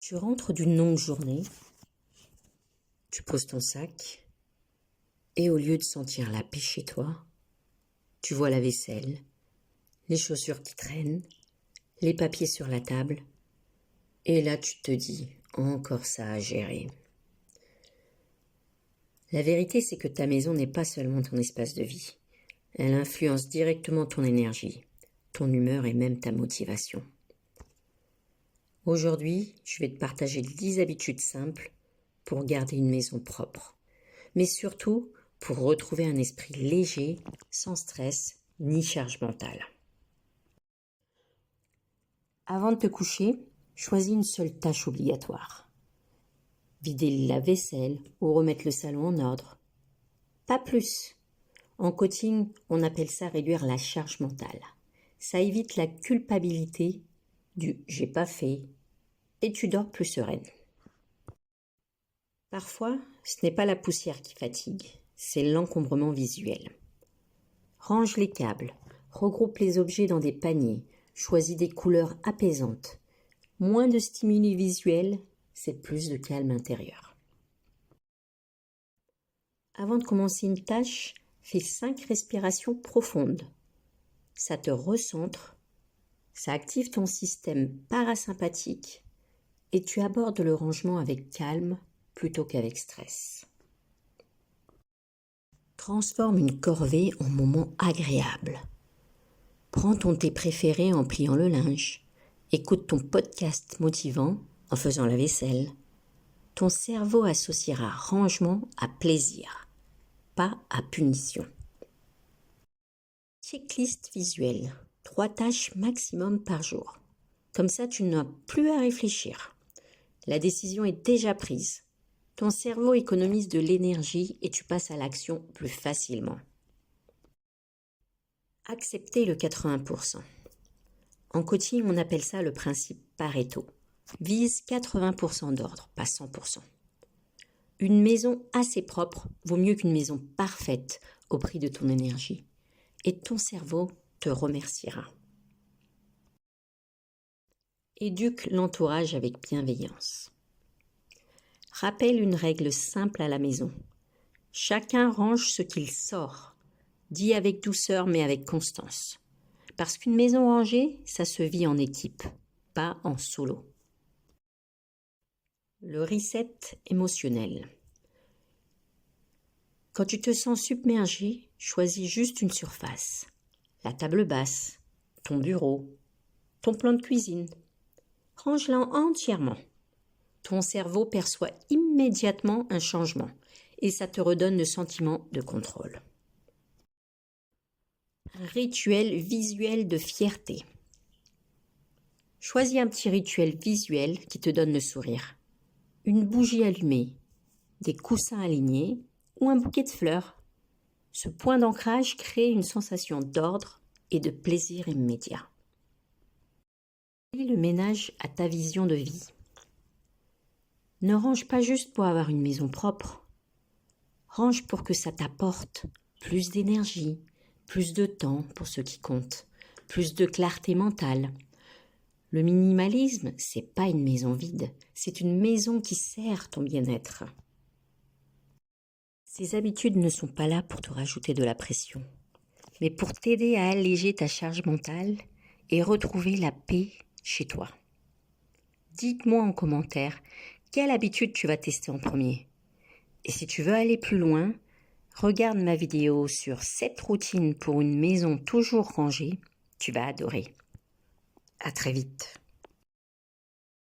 Tu rentres d'une longue journée, tu poses ton sac et au lieu de sentir la paix chez toi, tu vois la vaisselle, les chaussures qui traînent, les papiers sur la table et là tu te dis encore ça à gérer. La vérité c'est que ta maison n'est pas seulement ton espace de vie, elle influence directement ton énergie, ton humeur et même ta motivation. Aujourd'hui, je vais te partager 10 habitudes simples pour garder une maison propre, mais surtout pour retrouver un esprit léger, sans stress ni charge mentale. Avant de te coucher, choisis une seule tâche obligatoire. Vider la vaisselle ou remettre le salon en ordre. Pas plus. En coaching, on appelle ça réduire la charge mentale. Ça évite la culpabilité du « j'ai pas fait » et tu dors plus sereine. Parfois, ce n'est pas la poussière qui fatigue, c'est l'encombrement visuel. Range les câbles, regroupe les objets dans des paniers, choisis des couleurs apaisantes. Moins de stimuli visuels, c'est plus de calme intérieur. Avant de commencer une tâche, fais 5 respirations profondes. Ça te recentre, ça active ton système parasympathique et tu abordes le rangement avec calme plutôt qu'avec stress. Transforme une corvée en moment agréable. Prends ton thé préféré en pliant le linge. Écoute ton podcast motivant en faisant la vaisselle. Ton cerveau associera rangement à plaisir, pas à punition. Checklist visuelle. 3 tâches maximum par jour. Comme ça, tu n'as plus à réfléchir. La décision est déjà prise. Ton cerveau économise de l'énergie et tu passes à l'action plus facilement. Accepter le 80%. En coaching, on appelle ça le principe Pareto. Vise 80% d'ordre, pas 100%. Une maison assez propre vaut mieux qu'une maison parfaite au prix de ton énergie. Et ton cerveau te remerciera. Éduque l'entourage avec bienveillance. Rappelle une règle simple à la maison. Chacun range ce qu'il sort. Dis avec douceur mais avec constance. Parce qu'une maison rangée, ça se vit en équipe, pas en solo. Le reset émotionnel. Quand tu te sens submergé, choisis juste une surface. La table basse, ton bureau, ton plan de cuisine. Range-la entièrement. Ton cerveau perçoit immédiatement un changement et ça te redonne le sentiment de contrôle. Un rituel visuel de fierté. Choisis un petit rituel visuel qui te donne le sourire. Une bougie allumée, des coussins alignés ou un bouquet de fleurs. Ce point d'ancrage crée une sensation d'ordre et de plaisir immédiat. Lie le ménage à ta vision de vie. Ne range pas juste pour avoir une maison propre. Range pour que ça t'apporte plus d'énergie, plus de temps pour ce qui compte, plus de clarté mentale. Le minimalisme, c'est pas une maison vide, c'est une maison qui sert ton bien-être. Ces habitudes ne sont pas là pour te rajouter de la pression, mais pour t'aider à alléger ta charge mentale et retrouver la paix chez toi. Dites-moi en commentaire quelle habitude tu vas tester en premier. Et si tu veux aller plus loin, regarde ma vidéo sur 7 routines pour une maison toujours rangée, tu vas adorer. À très vite.